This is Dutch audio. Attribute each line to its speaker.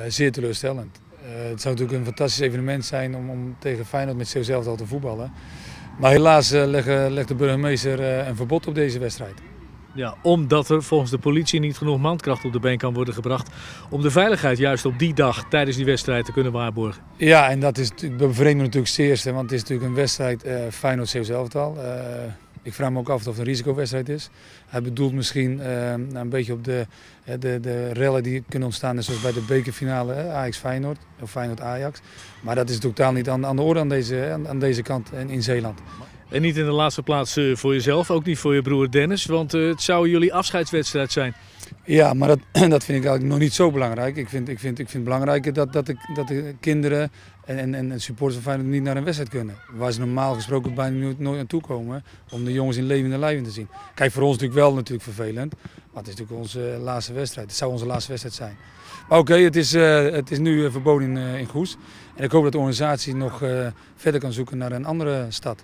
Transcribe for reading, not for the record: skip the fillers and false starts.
Speaker 1: Zeer teleurstellend. Het zou natuurlijk een fantastisch evenement zijn om tegen Feyenoord met Zeeuws elftal te voetballen. Maar helaas legt de burgemeester een verbod op deze wedstrijd.
Speaker 2: Ja, omdat er volgens de politie niet genoeg mankracht op de been kan worden gebracht om de veiligheid juist op die dag tijdens die wedstrijd te kunnen waarborgen.
Speaker 1: Ja, en dat is bevreemdt me natuurlijk zeerst, want het is natuurlijk een wedstrijd Feyenoord-Zeeuws elftal. Ik vraag me ook af of het een risicowedstrijd is. Hij bedoelt misschien een beetje op de rellen die kunnen ontstaan, zoals bij de bekerfinale Ajax-Feyenoord of Feyenoord-Ajax. Maar dat is totaal niet aan de orde aan deze kant in Zeeland.
Speaker 2: En niet in de laatste plaats voor jezelf, ook niet voor je broer Dennis, want het zou jullie afscheidswedstrijd zijn.
Speaker 1: Ja, maar dat vind ik eigenlijk nog niet zo belangrijk. Ik vind het belangrijker dat de kinderen en supporters van Feyenoord niet naar een wedstrijd kunnen. Waar ze normaal gesproken bijna nooit naartoe komen om de jongens in levende lijven te zien. Kijk, voor ons natuurlijk wel vervelend, maar het is natuurlijk onze laatste wedstrijd. Het zou onze laatste wedstrijd zijn. Maar oké, het is nu verboden in Goes. En ik hoop dat de organisatie nog verder kan zoeken naar een andere stad.